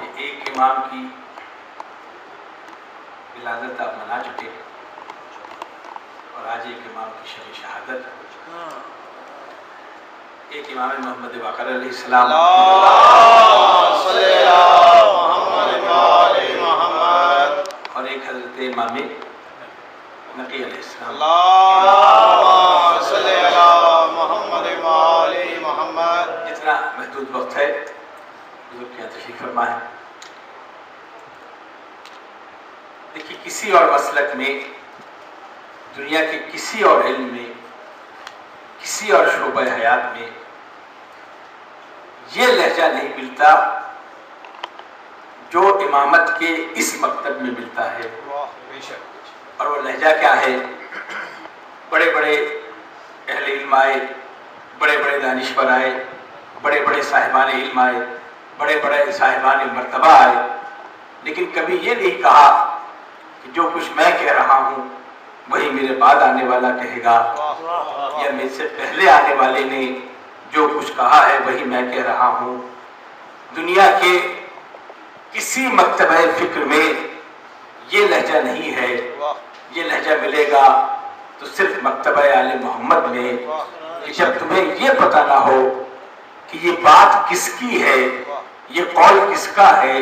کہ ایک امام کی ولادت آپ منا چکے اور آج ایک امام کی شب شہادت، ایک امام محمد باقر علیہ السلام اور ایک حضرت امام نقی علیہ السلام۔ جتنا محدود وقت ہے بزرگ کیا تشریف فرما ہے۔ دیکھیے، کسی اور مسلک میں، دنیا کے کسی اور علم میں، کسی اور شعبہ حیات میں یہ لہجہ نہیں ملتا جو امامت کے اس مکتب میں ملتا ہے۔ اور وہ لہجہ کیا ہے؟ بڑے بڑے اہل علم آئے، بڑے بڑے دانشور آئے، بڑے بڑے صاحبان علم آئے، بڑے بڑے صاحبان مرتبہ آئے، لیکن کبھی یہ نہیں کہا کہ جو کچھ میں کہہ رہا ہوں وہی میرے بعد آنے والا کہے گا، یا مجھ سے پہلے آنے والے نے جو کچھ کہا ہے وہی میں کہہ رہا ہوں۔ دنیا کے کسی مکتبہ فکر میں یہ لہجہ نہیں ہے۔ یہ لہجہ ملے گا تو صرف مکتبہ آل محمد میں، کہ جب تمہیں یہ پتہ نہ ہو کہ یہ بات کس کی ہے، یہ قول کس کا ہے،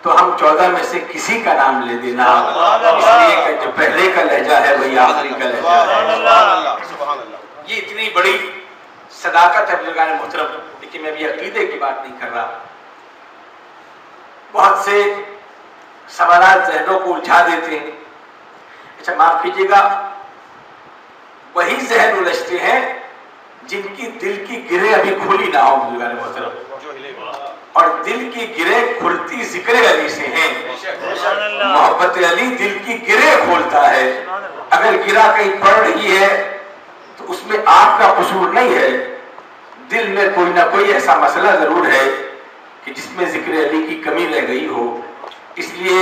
تو ہم 14 میں سے کسی کا نام لے دینا، اس لیے کہ جو پہلے کا لہجہ ہے وہی آخری کا لہجہ ہے۔ یہ اتنی بڑی صداقت ہے بزرگان محترم۔ لیکن میں بھی عقیدے کی بات نہیں کر رہا۔ بہت سے سوالات ذہنوں کو الجھا دیتے ہیں۔ اچھا معاف کیجیے گا، وہی ذہن الجھتے ہیں جن کی دل کی گرہ ابھی کھلی نہ ہو بزرگان محترم، اور دل کی گرہ کھلتی ذکر علی سے ہیں۔ محبت علی دل کی گرہ کھولتا ہے۔ اگر گرہ کہیں پڑ رہی ہے تو اس میں آپ کا قصور نہیں ہے، دل میں کوئی نہ کوئی ایسا مسئلہ ضرور ہے کہ جس میں ذکر علی کی کمی رہ گئی ہو۔ اس لیے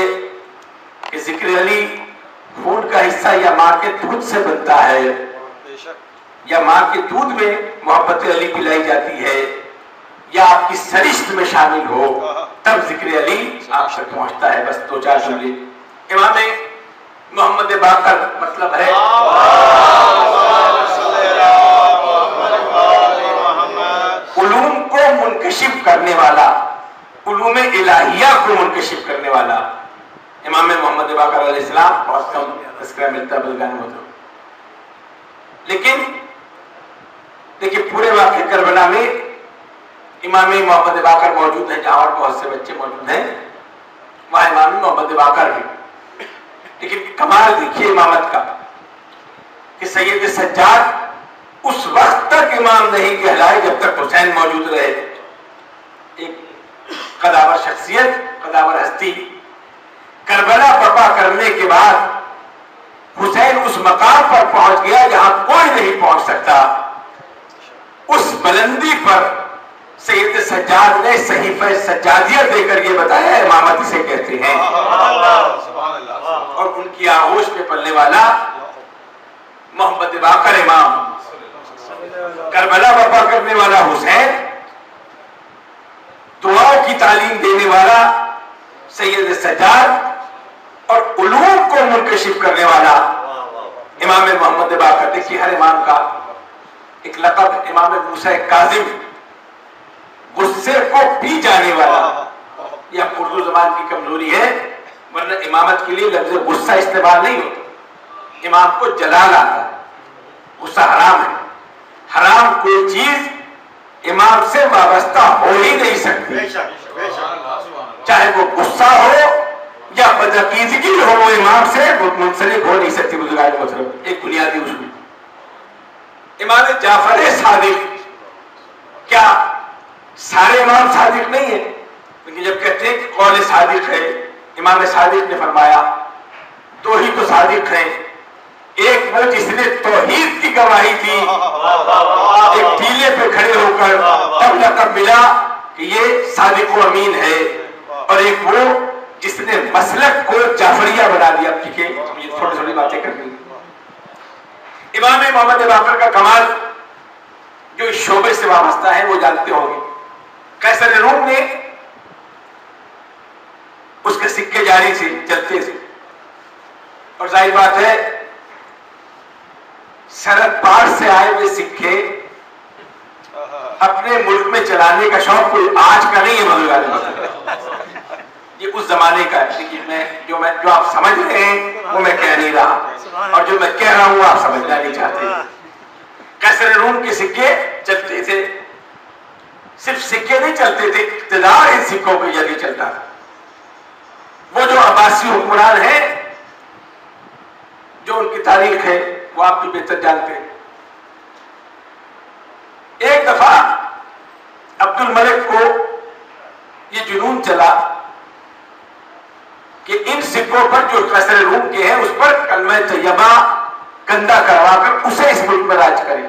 کہ ذکر علی خون کا حصہ یا ماں کے دودھ سے بنتا ہے، یا ماں کے دودھ میں محبت علی پلائی جاتی ہے، یا آپ کی سرشت میں شامل ہو تب ذکر علی آپ تک پہنچتا ہے۔ بس دو چار جملے۔ امام محمد باقر مطلب ہے علوم کو منکشف کرنے والا، علوم الہیہ کو منکشف کرنے والا۔ امام محمد باقر علیہ السلام بہت کم تذکرہ ملتا ہے بزرگان محترم، لیکن دیکھیں پورے واقعہ کربلا میں امام محمد باقر موجود ہیں، جہاں اور بہت سے بچے موجود ہیں وہاں امام محمد باقر بھی۔ لیکن کمال دیکھیے امامت کا کہ سید سجاد اس وقت تک امام نہیں کہلائے جب تک حسین موجود رہے۔ ایک قداور شخصیت، قداور ہستی، کربلا برپا کرنے کے بعد حسین اس مقام پر پہنچ گیا جہاں کوئی نہیں پہنچ سکتا۔ اس بلندی پر سید سجاد نے صحیفہ سجادیہ دے کر یہ بتایا امامت اسے کہتے ہیں، اور ان کی آغوش میں پلنے والا محمد باقر امام، کربلا برپا کرنے والا حسین، دعاؤں کی تعلیم دینے والا سید سجاد، اور علوم کو منکشف کرنے والا امام محمد باقر۔ دیکھیے ہر امام کا ایک لقب، امام موسیٰ کاظم، غصے کو پی جانے والا۔ یہ اردو زبان کی کمزوری ہے، ورنہ امامت کے لیے لفظ غصہ استعمال نہیں ہوتا، امام کو جلال آتا ہے۔ غصہ حرام ہے، حرام کوئی چیز امام سے وابستہ ہو ہی نہیں سکتی، چاہے وہ غصہ ہو یا بدعقیدگی ہو، وہ امام سے منسلک ہو نہیں سکتی بزرگان محترم۔ ایک بنیادی اصول۔ امام جعفر صادق، کیا سارے امام صادق نہیں ہیں؟ لیکن جب کہتے ہیں کہ قول صادق ہے، امام صادق نے فرمایا دو ہی تو صادق ہیں، ایک وہ جس نے توحید کی گواہی دی، ایک ٹیلے پہ کھڑے ہو کر تب لقب ملا کہ یہ صادق و امین ہے، اور ایک وہ جس نے مسلک کو جعفریہ بنا دیا۔ ٹھیک ہے، تھوڑی تھوڑی باتیں کرنی۔ امام محمد باقر کا کمال جو اس شعبے سے وابستہ ہے وہ جانتے ہوں گے۔ قیصر روم نے جاری سے چلتے تھے. اور ظاہر بات ہے سرحد پار سے آئے ہوئے سکے اپنے ملک میں چلانے کا شوق کوئی آج کا نہیں ہے بزرگان. یہ اس زمانے کا ہے. لیکن جو آپ سمجھ رہے ہیں وہ میں کہہ نہیں رہا, اور جو میں کہہ رہا ہوں آپ سمجھنا نہیں چاہتے. قیصر روم کے سکے چلتے تھے, صرف سکے نہیں چلتے تھے, اقتدار ان سکوں کے ذریعے چلتا تھا. وہ جو عباسی حکمران ہیں جو ان کی تاریخ ہے وہ آپ بھی بہتر جانتے ہیں. ایک دفعہ عبد الملک کو یہ جنون چلا کہ ان سکوں پر جو قیصر روم کے ہیں اس پر کلمہ طیبہ کندہ کروا کر اسے اس ملک میں راج کرے.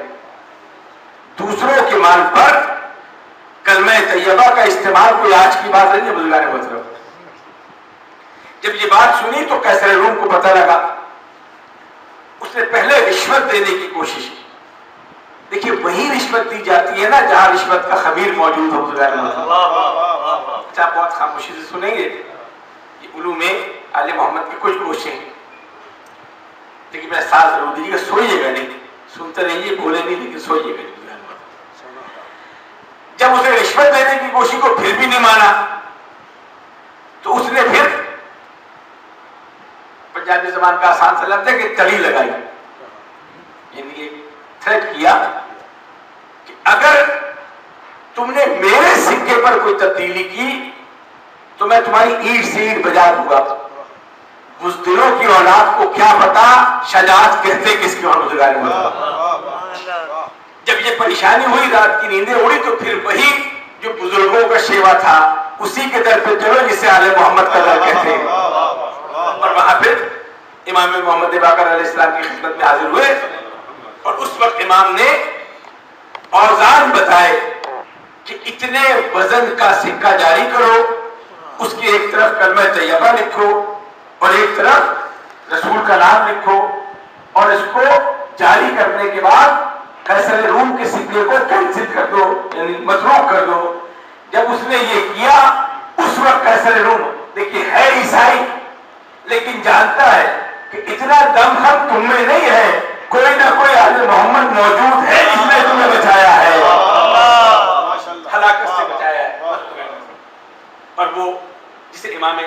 دوسروں کے مال پر کلمہ طیبہ کا استعمال کوئی آج کی بات نہیں ہے بزرگان محترم. جب یہ بات سنی تو قیصر روم کو پتہ لگا. اس نے پہلے رشوت دینے کی کوشش کی. دیکھیے وہی رشوت دی جاتی ہے نا جہاں رشوت کا خبیر موجود ہو. اچھا بہت خاموشی سے سنیں گے. یہ علوم آل محمد کی کچھ گوشیں ہیں, لیکن میں ساتھ ضرور دیجیے گا, سوئیے گا نہیں, سنتے رہیے, بولے نہیں, لیکن سوئیے گا نہیں. جب اسے رشوت دینے کی کوشش کو پھر بھی نہیں مانا تو اس نے پھر پنجابی زبان کا آسان سا لفظ ہے کہ تڑی لگائی, یعنی تھریٹ کیا کہ اگر تم نے میرے سکے پر کوئی تبدیلی کی تو میں تمہاری اینٹ سے اینٹ بجا دوں گا. بزدلوں کی اولاد کو کیا پتا شجاعت کہتے کس کی بزرگان محترم. جب یہ پریشانی ہوئی, رات کی نیندیں اڑی, تو پھر وہی جو بزرگوں کا شیوا تھا اسی کے در پہ چلو جسے آل محمد کا در کہتے ہیں. اور وہاں پھر امام محمد باقر علیہ السلام کی خدمت میں حاضر ہوئے, اور اس وقت امام نے اوزان بتائے کہ اتنے وزن کا سکہ جاری کرو, اس کی ایک طرف کلمہ طیبہ لکھو اور ایک طرف رسول کا نام لکھو, اور اس کو جاری کرنے کے بعد قیصر روم کے سکے کو کینسل کر دو, یعنی متروک کر دو. جب اس نے یہ کیا اس وقت قیصر روم دیکھیے ہے عیسائی لیکن جانتا ہے کہ اتنا دم خم تم میں نہیں ہے, کوئی نہ کوئی آل محمد موجود ہے جس نے تمہیں بچایا ہے, ہلاکت سے بچایا ہے. اور وہ جسے امام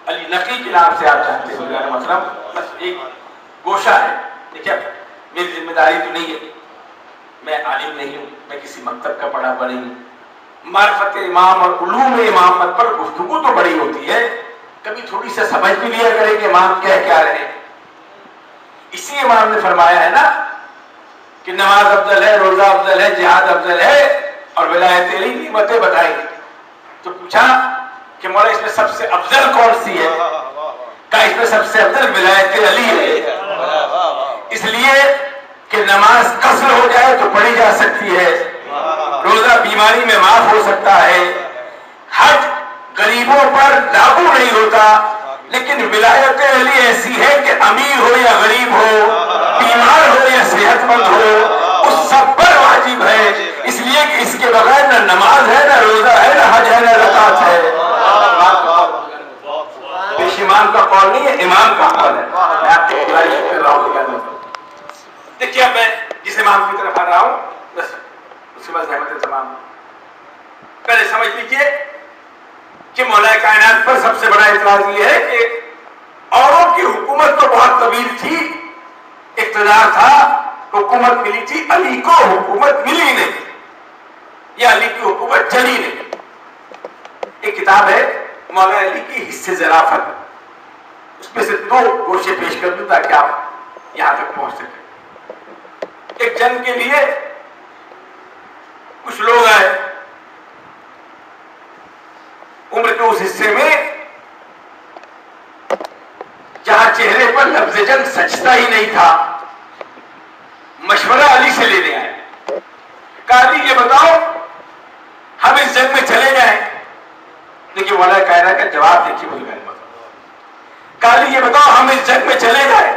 علی نقی کے نام سے آپ جانتے ہیں مطلب بس ایک گوشہ ہے. دیکھیے میری ذمہ داری تو نہیں ہے, میں عالم نہیں ہوں, میں کسی مکتب کا پڑھا ہوا نہیں ہوں. معرفت امام اور علوم امامت پر گفتگو تو بڑی ہوتی ہے, کبھی تھوڑی سے سمجھ بھی لیا کرے کہ امام کہہ کیا رہے. اسی امام نے فرمایا ہے نا کہ نماز افضل ہے, روزہ افضل ہے, جہاد افضل ہے, اور ولایت علی نعمتیں بتائیں. تو پوچھا کہ مولا اس میں سب سے افضل کون سی ہے؟ کہا اس میں سب سے افضل ولایت علی ہے, اس لیے کہ نماز قصر ہو جائے تو پڑھی جا سکتی ہے, روزہ بیماری میں معاف ہو سکتا ہے, حج غریبوں پر لاگو نہیں ہوتا, لیکن ولایت علی ایسی ہے کہ امیر ہو یا غریب ہو, بیمار ہو یا صحت مند ہو, اس سب پر واجب ہے. اس لیے کہ اس کے بغیر نہ نماز ہے, نہ روزہ ہے, نہ حج ہے, نہ زکات ہے. پیش امام کا قول نہیں ہے, امام کا قول ہے. میں آپ کو گزارش کر رہا ہوں. دیکھیے اب میں جس امام کی طرف آ رہا ہوں بس اس کے بعد زحمت تمام. پہلے سمجھ لیجیے کہ مولا کائنات پر سب سے بڑا اعتراض یہ ہے کہ اوروں کی حکومت تو بہت طویل تھی, اقتدار تھا, حکومت ملی تھی, علی کو حکومت ملی نہیں, یا علی کی حکومت چلی نہیں. ایک کتاب ہے مولا علی کی حصے ظرافت, اس میں سے 2 گوشے پیش کر دوں تاکہ آپ یہاں تک پہنچ سکیں. ایک جنگ کے لیے کچھ لوگ آئے, عمر کے اس حصے میں جہاں چہرے پر لفظ جنگ سجتا ہی نہیں تھا, مشورہ علی سے لینے آئے. کہا علی یہ بتاؤ ہم اس جنگ میں چلے جائیں. دیکھیے مولا کائنات کا جواب دیکھیے بھول گئے. کہا علی یہ بتاؤ ہم اس جنگ میں چلے جائیں.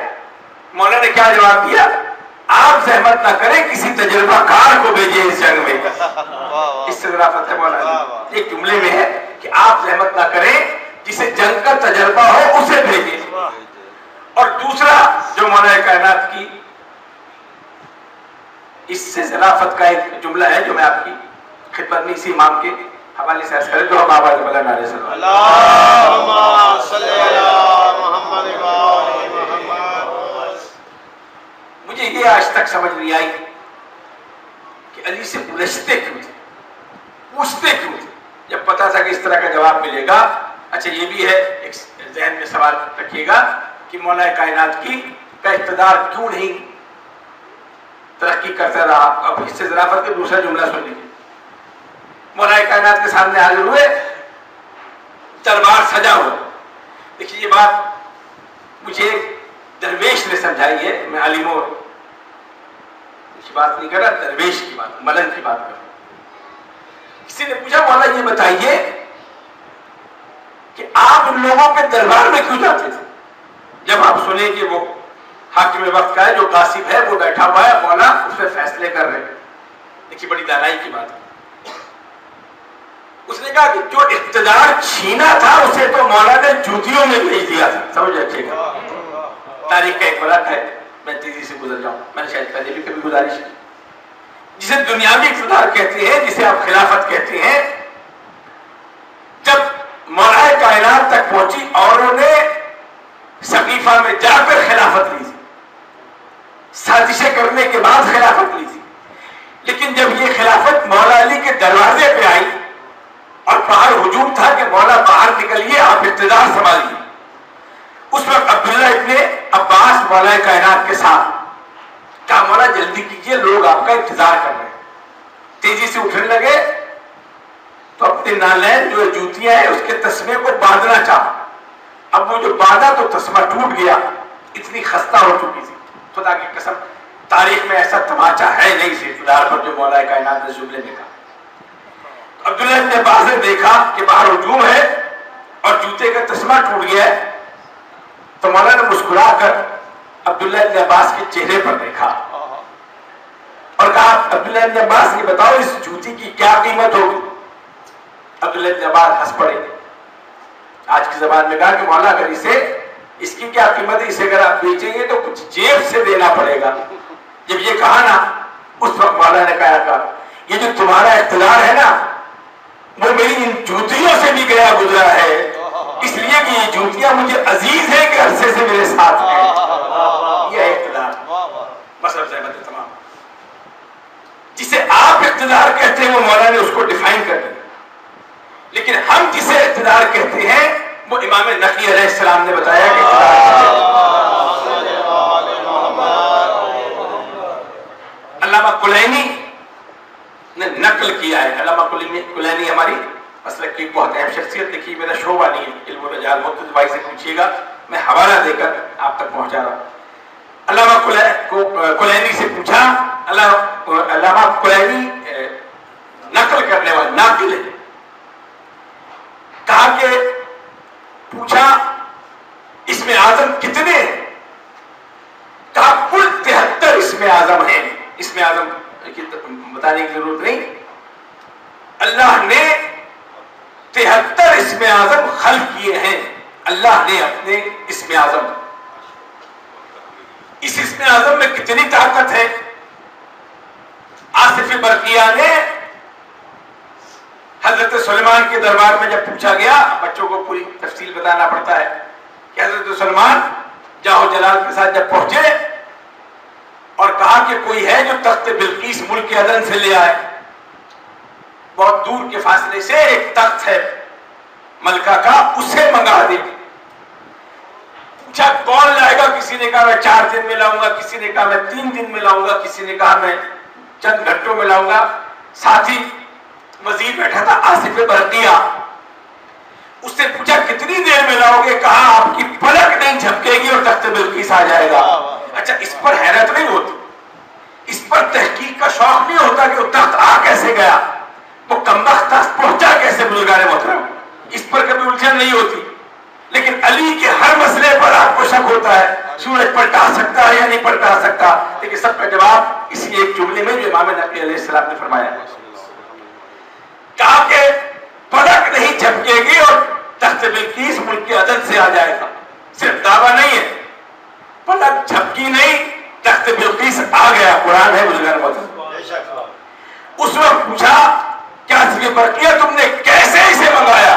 مولا نے کیا جواب دیا؟ آپ زحمت نہ کریں, کسی تجربہ کار کو بھیجیے اس جنگ میں. اس سے ظرافت ہے مولا علی. ایک جملے میں ہے کہ آپ زحمت نہ کریں, جسے جنگ کا تجربہ ہو اسے بھیجے. اور دوسرا جو مولا کائنات کی اس سے ظرافت کا ایک جملہ ہے جو میں آپ کی خدمت میں اسی امام کے حوالے سے عرض کریں جو ہم آواز بلند نعرے سے اللہم صلی علی محمد و آل محمد. مجھے یہ آج تک سمجھ نہیں آئی کہ علی سے پوچھتے کیوں تھے, پوچھتے کیوں تھے جب پتا تھا کہ اس طرح کا جواب ملے گا. اچھا یہ بھی ہے ایک ذہن میں سوال رکھیے گا کہ مولا کائنات کی کا اقتدار کیوں نہیں ترقی کرتا رہا. اب اس سے ظرافت کا دوسرا جملہ سن لیجیے. مولا کائنات کے سامنے حاضر ہوئے, دربار سجا ہوا. دیکھیے یہ بات مجھے درویش نے سمجھائی ہے, میں عالموں کی بات نہیں کر رہا, درویش کی بات, ملنگ کی بات کر رہا ہوں. کسی نے پوچھا مولا یہ بتائیے کہ آپ ان لوگوں کے دربار میں کیوں جاتے تھے جب آپ سنیں کہ وہ حاکم وقت کا ہے, جو قاصب ہے وہ بیٹھا ہوا ہے, مولا اس پہ فیصلے کر رہے ہیں. دیکھیے بڑی دانائی کی بات ہے. اس نے کہا کہ جو اقتدار چھینا تھا اسے تو مولا نے جوتیوں میں بھیج دیا تھا. سمجھ رکھیے گا, تاریخ کا ایک ورق ہے, میں تیزی سے گزر جاؤں, میں نے شاید پہلے بھی کبھی گزارش کی. جسے دنیاوی اقتدار کہتے ہیں, جسے آپ خلافت کہتے ہیں, جب مولا کائنات تک پہنچی اوروں نے سقیفہ میں جا کر خلافت لی تھی, سازشیں کرنے کے بعد خلافت لی تھی. لیکن جب یہ خلافت مولا علی کے دروازے پہ آئی اور باہر ہجوم تھا کہ مولا باہر نکلیے, آپ اقتدار سنبھالیے, اس وقت عبداللہ ابن عباس مولا کائنات کے ساتھ کہا مولا جلدی کیجئے, لوگ آپ کا انتظار کر رہے ہیں. تیزی سے اٹھنے لگے تو اپنے نالین جو جوتیاں ہیں اس کے تسمے کو باندھنا چاہا. اب وہ جو باندھا تو تسمہ ٹوٹ گیا, اتنی خستہ ہو چکی تھی. خدا کی قسم تاریخ میں ایسا تماچا ہے نہیں اس اقتدار پر جو مولا کائنات نے جملے میں کہا. عبداللہ ابن عباس نے دیکھا کہ باہر ہجوم ہے اور جوتے کا تسمہ ٹوٹ گیا ہے, تو مولا نے مسکرا کر عبداللہ ابن عباس کے چہرے پر دیکھا اور کہا عبداللہ ابن عباس یہ بتاؤ اس جوتی کی کیا قیمت ہوگی. عبداللہ ابن عباس ہنس پڑے, آج کی زبان میں کہا کہ مولا اگر اس کی کیا قیمت ہے, اسے اگر آپ بیچیں گے تو کچھ جیب سے دینا پڑے گا. جب یہ کہا نا اس وقت مولا نے کہا یہ جو تمہارا اقتدار ہے نا وہ میری ان جوتیوں سے بھی گیا گزرا ہے, اس لیے کہ یہ جوتیاں مجھے عزیز ہے کہ عرصے سے میرے ساتھ ہیں. یہ اقتدار مصرف زحمت تمام. جسے آپ اقتدار کہتے ہیں وہ مولا نے اس کو ڈیفائن کر دیا, لیکن ہم جسے اقتدار کہتے ہیں وہ امام نقی علیہ السلام نے بتایا کہ اقتدار. علامہ کلینی نے نقل کیا ہے. علامہ کلینی ہماری مسلک کی بہت اہم شخصیت. دیکھیے میرا شعبہ نہیں ہے علم و رجال, مقتدی بھائی سے پوچھیے گا, میں حوالہ دے کر آپ تک پہنچا رہا ہوں. علامہ کلینی سے پوچھا, علامہ کلینی نقل کرنے والے ناقل ہے, کہا کہ پوچھا اسم اعظم کتنے ہیں, کہا کل 73 اسم اعظم ہیں. اسم اعظم بتانے کی ضرورت نہیں, اللہ نے 73 اسم اعظم خلق کیے ہیں. اللہ نے اپنے اسم اعظم, اس اسم اعظم میں کتنی طاقت ہے. آصف برقیہ نے حضرت سلیمان کے دربار میں جب پوچھا گیا, بچوں کو پوری تفصیل بتانا پڑتا ہے کہ حضرت سلیمان جاہو جلال کے ساتھ جب پہنچے اور کہا کہ کوئی ہے جو تخت بلقیس ملک عدن سے لے آئے, بہت دور کے فاصلے سے ایک تخت ہے ملکہ کا, اسے منگا دے. پوچھا کون لائے گا, کسی نے کہا میں 4 دن میں لاؤں گا, کسی نے کہا میں 3 دن میں لاؤں گا, کسی نے کہا میں چند گھنٹوں میں لاؤں گا. ساتھی وزیر بیٹھا تھا آصف برقیہ, اس سے پوچھا کتنی دیر میں لاؤ گے, کہا آپ کی پلک نہیں جھپکے گی اور تخت بلقیس آ جائے گا. اچھا اس پر حیرت نہیں ہوتی, اس پر تحقیق کا شوق نہیں ہوتا کہ وہ تخت آ کیسے گیا, وہ کمبخت تخت پہنچا کیسے بزرگان محترم, اس پر کبھی الجھن نہیں ہوتی. لیکن علی کے ہر مسئلے پر آپ کو شک ہوتا ہے, سورج پلٹا سکتا ہے یا نہیں پلٹا سکتا. لیکن سب کا جواب اسی ایک جملے میں جو امام نقی علیہ السلام نے فرمایا, کہا کہ پلک نہیں جھپکے گی اور تخت بلقیس ملک عدن سے آ گیا، قرآن ہے بزرگان محترم۔ اس وقت پوچھا کیا صرف برقیہ تم نے کیسے اسے منگایا؟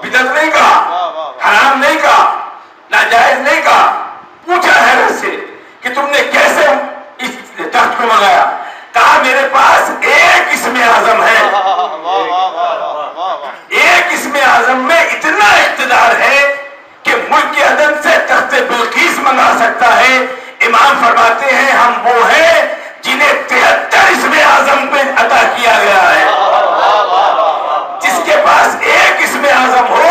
بدعت نہیں کہا، حرام نہیں کہا، ناجائز نہیں کہا، پوچھا حیرت سے کہ تم نے کیسے اس تخت کو منگایا؟ کہا میرے پاس ایک اسم اعظم ہے، ایک اسم اعظم میں اتنا اقتدار ہے کہ ملک عدن سے تخت بلقیس منگا سکتا ہے۔ امام فرماتے ہیں ہم وہ ہیں جنہیں 73 اسم اعظم پہ عطا کیا گیا ہے۔ جس کے پاس ایک اسم اعظم ہو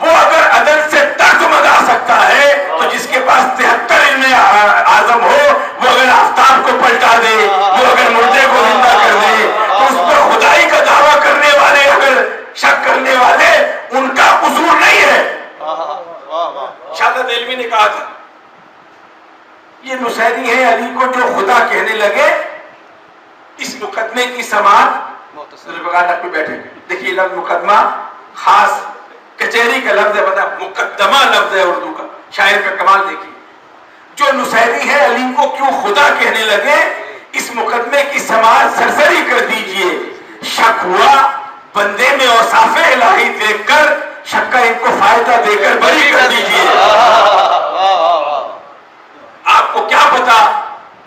وہ اگر عدن سے تخت منگا سکتا ہے تو جس کے پاس 73 اسم اعظم ہو وہ اگر آفتاب کو پلٹا دے، وہ اگر مردے کو زندہ کر دے، تو اس پر خدائی کا دعویٰ کرنے والے اگر شک کرنے والے ان کا قصور نہیں ہے۔ شہادت علمی نے کہا تھا یہ نصیری ہے علی کو جو خدا کہنے لگے، اس مقدمے کی سماعت پہ بیٹھے۔ دیکھیے لفظ مقدمہ خاص کچہری کا لفظ ہے، مطلب مقدمہ لفظ ہے اردو کا، شاعر کا کمال دیکھیے۔ جو نصیری ہے علی کو کیوں خدا کہنے لگے، اس مقدمے کی سماعت سرسری کر دیجئے۔ شک ہوا بندے میں اوصاف الہی دیکھ کر، شک کا ان کو فائدہ دے کر بری کر دیجئے۔ آپ کو کیا پتا،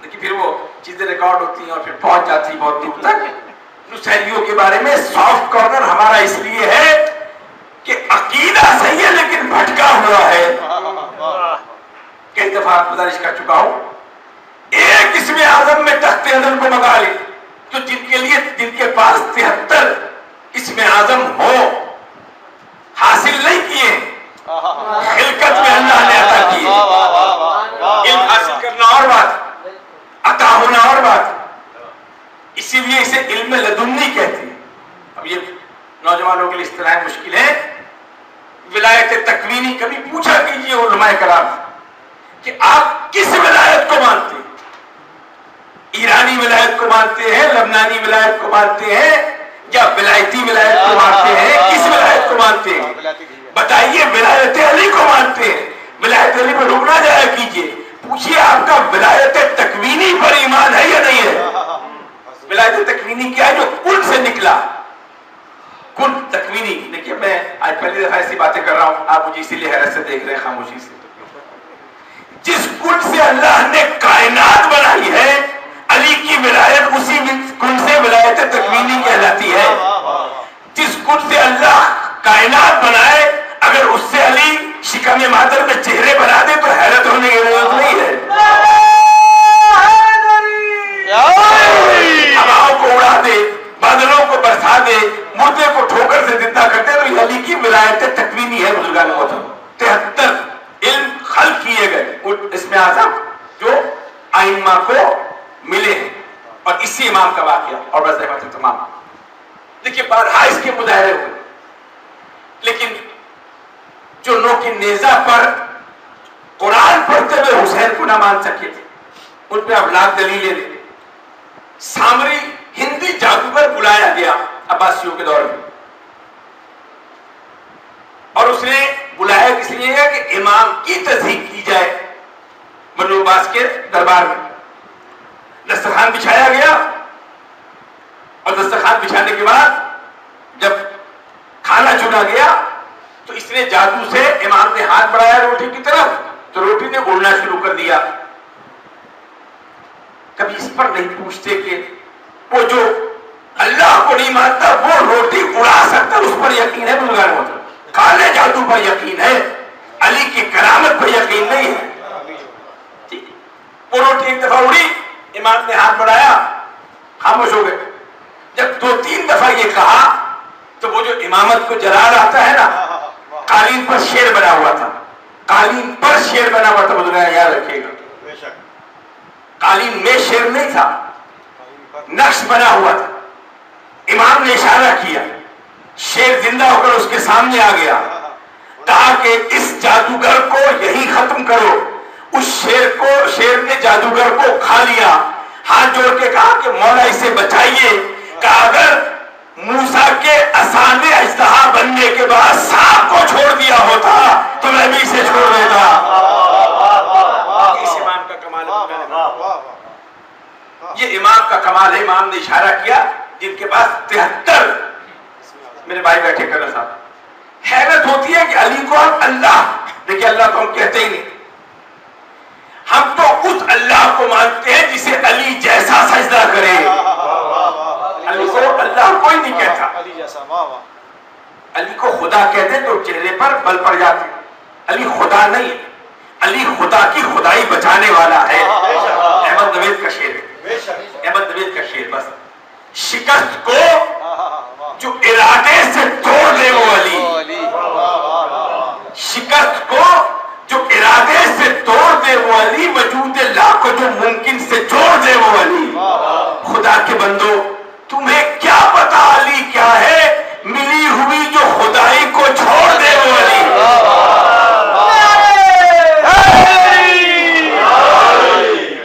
لیکن پھر وہ چیزیں ریکارڈ ہوتی ہیں اور پھر پہنچ جاتی بہت دور تک۔ نصیریوں کے بارے میں سافٹ کارنر ہمارا اس لیے ہے کہ عقیدہ صحیح ہے لیکن بھٹکا ہوا ہے۔ کئی دفعہ گزارش کر چکا ہوں، ایک اسم اعظم میں تخت عدن کو منگا لے تو جن کے پاس 73 اسم اعظم ہو حاصل نہیں کیے، خلقت میں اللہ نے عطا کیے۔ علم حاصل کرنا اور بات، عطا ہونا اور بات، اسی لیے اسے علم لدنی کہتے ہیں۔ اب یہ نوجوانوں کے لیے اصطلاح مشکل ہے۔ ولایت تکوینی کبھی پوچھا کیجئے علماء کرام کہ آپ کس ولایت کو مانتے ہیں؟ ایرانی ولایت کو مانتے ہیں، لبنانی ولایت کو مانتے ہیں، یا ولایتی ولایت کو مانتے ہیں؟ کس ولایت کو مانتے ہیں؟ بتائیے۔ ولایت علی کو مانتے ہیں، ولایت علی پر رک نہ جایا کیجئے، پوچھئے آپ کا ولایت تکوینی پر ایمان ہے یا نہیں ہے؟ ولایت تکوینی کیا ہے؟ جو کل سے نکلا، کل تکوینی۔ دیکھیے میں آج پہلی دفعہ ایسی باتیں کر رہا ہوں، آپ مجھے اسی لیے حیرت سے دیکھ رہے ہیں خاموشی سے۔ جس کل سے اللہ نے کائنات بنائی ہے، علی کی ولایت اسی کل سے ولایت تکوینی کہلاتی ہے۔ جس کل سے اللہ کائنات بنائے، اگر اس سے علی شکم مادر میں چہرے بنا دے تو حیرت ہونے کی ضرورت نہیں ہے۔ ہواؤں کو اڑا دے، بادلوں کو برسا دے، مردے کو ٹھوکر سے زندہ کر دے، تو یہ علی کی ولایت تکوینی ہے بزرگان محترم۔ 73 علم خلق کیے گئے اس میں اعظم جو ائمہ کو ملے ہیں، اور اسی امام کا واقعہ اور بس رحمت تمام۔ دیکھیے بارہا اس کے مظاہرے ہوئے، لیکن جو نوک نیزہ پر قرآن پڑھتے ہوئے حسین کو نہ مان سکے تھے، ان پہ اب لاکھ دلیلیں دیں۔ سامری ہندی جادوگر بلایا گیا عباسیوں کے دور میں، اور اس نے بلایا کس لیے گیا کہ امام کی تصدیق کی جائے بنو عباس کے دربار میں۔ دسترخوان بچھایا گیا، اور دسترخوان بچھانے کے بعد جب کھانا چنا گیا تو اس نے جادو سے امام نے ہاتھ بڑھایا روٹی کی طرف، تو روٹی نے اڑنا شروع کر دیا۔ کبھی اس پر نہیں پوچھتے کہ وہ جو اللہ کو نہیں مانتا وہ روٹی اڑا سکتا، اس پر یقین ہے بزرگان محترم؟ کالے جادو پر یقین ہے، علی کی کرامت پر یقین نہیں ہے۔ وہ روٹی ایک دفعہ اڑی، امام نے ہاتھ بڑھایا، خاموش ہو گئے۔ جب 2-3 دفعہ یہ کہا تو وہ جو امامت کو جلال آتا ہے نا، قالین پر شیر بنا ہوا تھا، قالین پر شیر بنا ہوا تھا، بزرگان یاد رکھیے گا۔ قالین میں شیر نہیں تھا، نقش بنا ہوا تھا۔ امام نے اشارہ کیا، شیر زندہ ہو کر اس کے سامنے آ گیا، کہا کہ اس جادوگر کو یہی ختم کرو۔ اس شیر نے جادوگر کو کھا لیا، ہاتھ جوڑ کے کہا کہ مولا اسے بچائیے۔ کہا اگر موسیٰ کے عصا نے اژدہا بننے کے بعد سانپ کو چھوڑ دیا ہوتا تو میں بھی اسے چھوڑ دیتا۔ اس امام کا کمال ہے۔ کا کمال ہے، امام نے اشارہ کیا جن کے پاس 73 میرے بھائی بیٹھے کرنا صاحب، حیرت ہوتی ہے کہ علی کو آپ اللہ، دیکھیں اللہ تو ہم کہتے ہی نہیں، ہم تو اس اللہ کو مانتے ہیں جسے علی جیسا سجدہ کرے، علی کو اللہ کوئی نہیں کہتا، علی کو خدا کہتے تو چہرے پر بل پڑ جاتے، علی خدا نہیں، علی خدا کی خدائی بچانے والا ہے۔ احمد نوید کا شعر ہے، احمد نوید کا شعر، بس شکست کو جو ارادے سے توڑ دے وہ علی، شکست کو جو ارادے سے توڑ دے وہ علی، وجود اللہ کو جو ممکن سے جوڑ دے وہ علی۔ خدا کے بندو تمہیں کیا پتا علی کیا ہے، ملی ہوئی جو خدائی کو چھوڑ دے وہ علی۔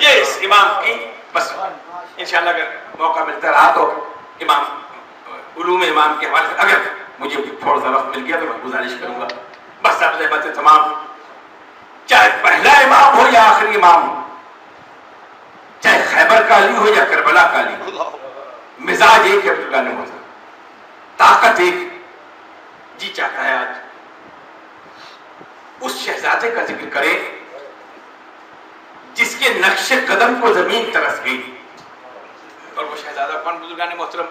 یہ اس امام کی بس انشاءاللہ اگر موقع ملتا رہا تو امام علوم امام کے حوالے سے اگر مجھے تھوڑا سا وقت مل گیا تو میں گزارش کروں گا، بس اب زحمت تمام، چاہے پہلا امام ہو یا آخری امام ہو، چاہے خیبر کا علی ہو یا کربلا کا علی ہو، مزاج ایک ہے عبداللہ نے ہوتا، طاقت ایک، جی چاہتا ہے آج اس شہزادے کا ذکر کرے جس کے نقش قدم کو زمین ترس گئی، اور وہ شہزادہ کون؟ بزرگان محترم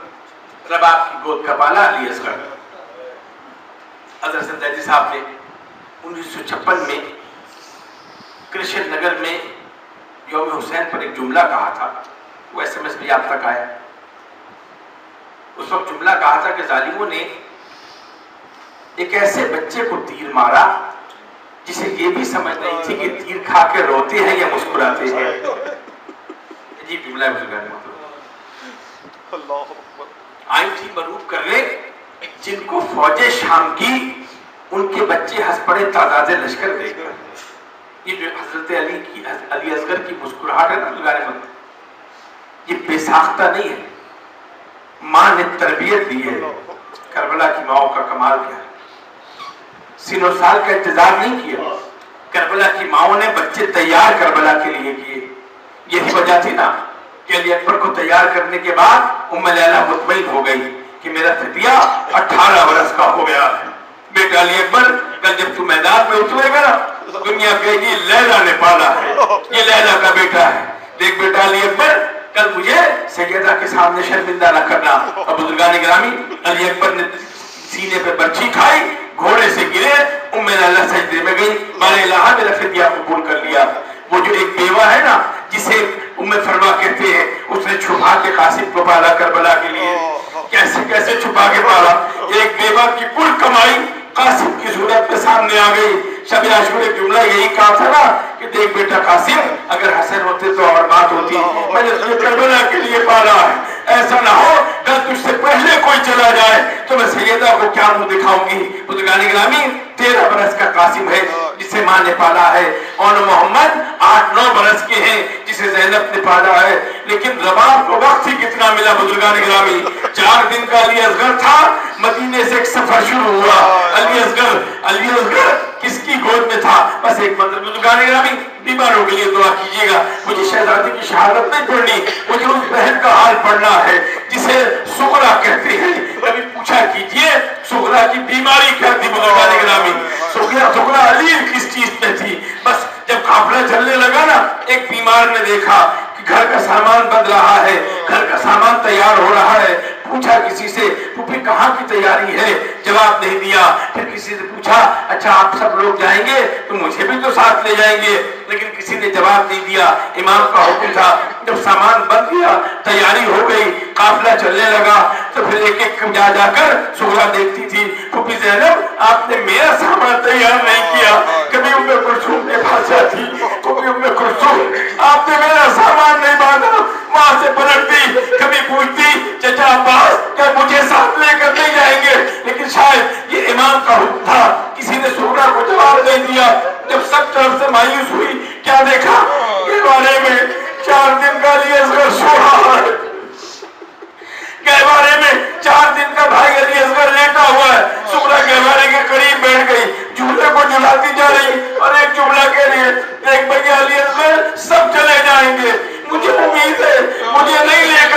رباب کی گود کا بالا علی اصغر۔ حضرت سنجیدی صاحب نے 1956 میں کرشن نگر میں یوم حسین پر ایک جملہ کہا تھا، وہ ایس ایم ایس بھی آپ تک آیا، اس وقت جملہ کہا تھا کہ ظالموں نے ایک ایسے بچے کو تیر مارا جسے یہ بھی سمجھ نہیں تھی کہ تیر کھا کے روتے ہیں یا مسکراتے ہیں۔ عجیب جملہ ہے بزرگان محترم۔ آئی تھی مروب کرنے جن کو فوج شام کی ان کے بچے ہنس پڑے تعداد لشکر دیکھ کر۔ یہ جو حضرت علی کی علی اصغر کی مسکراہٹ ہے نا بزرگان محترم، یہ بے ساختہ نہیں ہے، ماں نے تربیت دی ہے۔ کربلا کی ماؤں کا کمال کیا ہے، سن و سال کا انتظار نہیں کیا، کربلا کی ماؤں نے بچے تیار کربلا کے لیے کیے۔ یہی وجہ تھی نا کہ علی اکبر کو تیار کرنے کے بعد ام لیلہ مطمئن ہو گئی کہ میرا فتیہ 18 برس کا ہو گیا ہے۔ بیٹا علی اکبر کل جب تو میدان میں اترے گا نا دنیا کہے گی لیلہ نے پالا ہے، یہ لیلہ کا بیٹا ہے۔ دیکھ بیٹا علی اکبر کل مجھے سیدہ کے سامنے شرمندہ نہ کرنا۔ اور بزرگان گرامی علی اکبر نے سینے پہ برچھی کھائی، گھوڑے سے گرے، ام لیلہ سجدے میں گئی، مارے الہ میرا فتیہ قبول کر لیا۔ وہ جو ایک بیوہ ہے نا جسے ام فرما کہتے ہیں، اس نے چھپا کے قاسم کو پالا کربلا کے لیے، کیسے کیسے چھپا کے پالا۔ ایک بیوہ کی کل کمائی قاسم کی صورت میں سامنے آ گئی۔ شب عاشور ایک جملہ یہی کہا تھا نا کہ دیکھ بیٹا قاسم اگر حسن ہوتے تو اور بات ہوتی، میں نے تجھے کربلا کے لیے پالا ہے، ایسا نہ ہو کل تجھ سے پہلے کوئی چلا جائے تو میں سیدہ کو کیا منہ دکھاؤں گی۔ بزرگان گرامی 13 برس کا قاسم ہے جسے ماں نے پالا ہے، اور محمد 8-9 برس کے ہیں جسے زینب نے پالا ہے۔ لیکن رباب کو وقت ہی کتنا ملا بزرگان گرامی، 4 دن کا علی اصغر تھا، مدینے سے ایک سفر شروع ہوا۔ علی اصغر کس کی گود میں تھا؟ بس ایک منظر بزرگان گرامی بیماروں کے لیے دعا کیجیے گا، مجھے شہزادی کی شہادت نہیں پڑھنی، مجھے اس بہن کا حال پڑھنا ہے جسے سغرا کہتے ہیں۔ کبھی پوچھا کیجیے سغرا کی بیماری کیا تھی بزرگان گرامی؟ سغرا علی کس چیز میں تھی؟ بس جب قافلہ چلنے لگا نا ایک بیمار نے دیکھا کہ گھر کا سامان بن رہا ہے، گھر کا سامان تیار ہو رہا ہے، پوچھا کسی سے پھوپھی کہاں کی تیاری ہے، جواب نہیں دیا۔ پھر کسی سے پوچھا اچھا آپ سب لوگ جائیں گے تو مجھے بھی تو ساتھ لے جائیں گے، لیکن کسی نے جواب نہیں دیا۔ امام کا حکم تھا جب سامان بن گیا تیاری ہو گئی قافلہ چلنے لگا تو پھر ایک ایک جا جا کر سغرا دیکھتی تھی، پھوپھی زینب آپ نے میرا سامان تیار نہیں کیا۔ کبھی ام کلثوم کے پاس جاتی، کبھی ام کلثوم آپ نے میرا سامان نہیں باندھا، وہاں سے پلٹتی، کبھی پوچھتی چچا عباس کیا مجھے ساتھ لے کر نہیں جائیں گے، لیکن شاید یہ امام کا حکم تھا، کسی نے سغرا کو جواب نہیں دیا۔ جب سب طرف سے مایوس ہوئی کیا دیکھا گہوارے میں 4 دن کا علی اصغر سو رہا ہے، گہوارے میں 4 دن کا بھائی علی اصغر لیٹا ہوا ہے۔ سغرا گہوارے کے قریب بیٹھ گئی، جملے کو جلاتی جا رہی اور ایک جملہ کہہ رہی ہے دیکھ بھیا علی اصغر سب چلے جائیں گے، مجھے امید ہے مجھے نہیں لے کر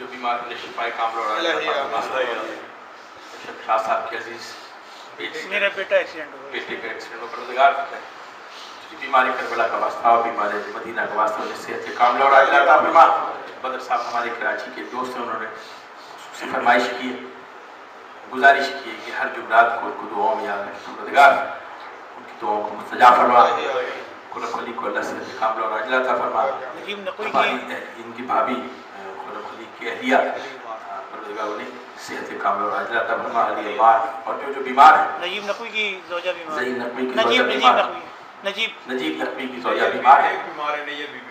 جو بیمار ہیں شفائے کامل اور شاہ صاحب کے عزیز میرا بیٹا ایکسیڈنٹ ہوا، بیٹے کا ایکسیڈنٹ ہو، پروردگار بیماری کربلا کا واسطہ اور بیماری مدینہ کا واسطہ انہیں صحت کاملہ اور عاجلہ عطا فرما۔ بدر صاحب ہمارے کراچی کے دوست ہیں، انہوں نے خصوصی فرمائش کی ہے، گزارش کی ہے کہ ہر جمعرات کو ان کو دعاؤں میں یاد رکھیں، پروردگار ان کی دعاؤں کو مستجاب فرما، خلق علی کو اللہ صحت کاملہ اور عاجلہ عطا فرما۔ نجیب نقوی ہماری کی ان کی بھابھی خلق علی کی اہلیہ پروردگار انہیں صحت کاملہ اور عاجلہ عطا فرما۔ علی امار اور جو بیمار ہیں، نجیب نقوی کی زوجہ بیمار، زہین نقوی کی نجیب زوجہ نجیب بیمار، نقوی نجیب نقوی کی زوجہ بیمار ہے،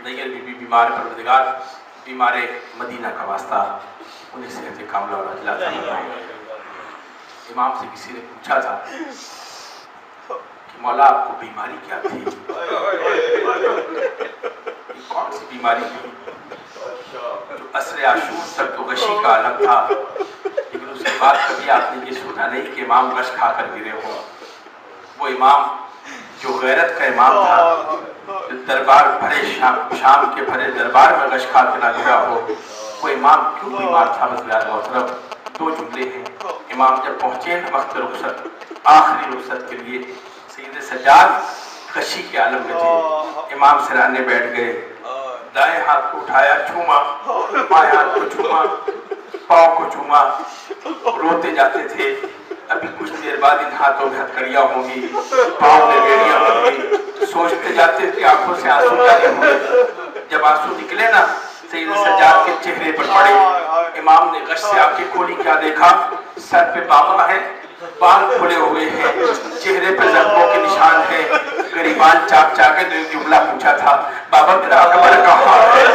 نیر بی بی بیمار ہے، پروردگار بیمار مدینہ کا واسطہ انہیں صحت کاملہ اور عاجلہ عطا فرما۔ امام سے کسی نے پوچھا تھا کہ مولا آپ کو بیماری کیا تھی؟ یہ کون سی بیماری تھی؟ جو عصر عاشور تک تو غشی کا عالم تھا، لیکن اس کے بعد کبھی آپ نے یہ سنا نہیں کہ امام غش کھا کر گرے ہوں۔ وہ امام جو غیرت کا امام تھا، جو دربار بھرے شام کے بھرے دربار میں غش کھا کے نہ گرا ہو، وہ امام کیوں بیمار تھا؟ بس یاد محترم دو جملے ہیں۔ امام جب پہنچے وقت رخصت، آخری رخصت کے لیے، سید سجاد غشی کے عالم میں تھے، امام سرانے بیٹھ گئے، دائیں ہاتھ کو اٹھایا، چھوما، بائیں ہاتھ کو چھوما، پاؤں کو چھوما، روتے جاتے تھے۔ ابھی کچھ دیر بعد ان ہاتھوں میں ہتھکڑیاں ہوں گی، پاؤں میں بیڑیاں ہوں گی، سوچتے جاتے تھے، آنکھوں سے آنسو جاری ہوئے۔ جب آنسو نکلے نا سید سجاد کے چہرے پر پڑے، امام نے غش سے آنکھیں کھولی، کیا دیکھا؟ سر پہ بابا ہے، بال کھلے ہوئے ہیں، چہرے پہ زخموں کے نشان ہیں، گریبان چاک چاک کے جملہ پوچھا تھا، بابا میرا اکبر کہاں ہے؟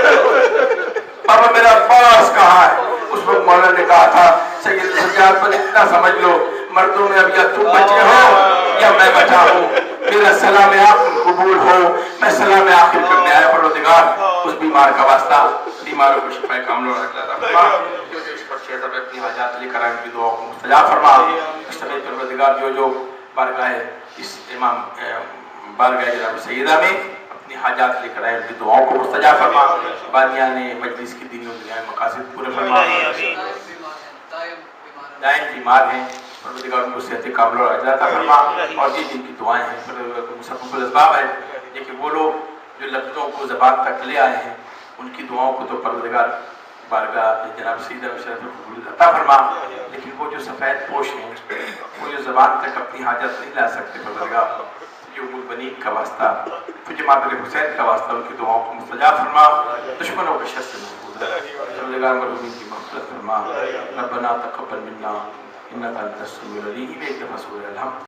بابا میرا عباس کہاں ہے؟ اس وقت مولا نے کہا تھا سید سجاد پر اتنا سمجھ لو، مردوں میں اب یا تم بچے ہو یا میں بچا ہوں، میرا سلام آخر قبول ہو، میں سلام آخر کرنے آیا۔ پروردگار اس بیمار کا واسطہ بیماروں کو شفا کاملہ اور عاجلہ عطا فرما، جو اس پر شہزاد میں اپنی حاجات لے کر آئے ان کی دعاؤں کو مستجاب فرما۔ اس طرح پروردگار جو بارگاہ اس امام بارگاہ جناب سیدہ میں اپنی حاجات لے کر آئے ان کی دعاؤں کو مستجاب فرما۔ بانیان مجلس کی دینی و دنیاوی مقاصد پورے فرما۔ دائیں بیمار ہیں، پروردگار ان کو صحت کاملہ اور عاجلہ عطا فرما، اور یہ جن کی دعائیں ہیں مسبب الاسباب ہے، لیکن وہ لوگ جو لفظوں کو زبان تک لے آئے ہیں ان کی دعاؤں کو تو پروردگار بارگاہ جناب سیدہ میں عطا فرما، لیکن وہ جو سفید پوش ہیں، وہ جو زبان تک اپنی حاجت نہیں لا سکتے، پروردگار جو بنین کا واسطہ، جو مادر حسین کا واسطہ، ان کی دعاؤں کو مستجاب فرما، دشمنوں کے شر سے محفوظ ہے، پروردگار مرحومین کی مغفرت فرما۔ ربنا تقبل منا انک انت السمیع العلیم، ایک دفعہ سورہ الحمد۔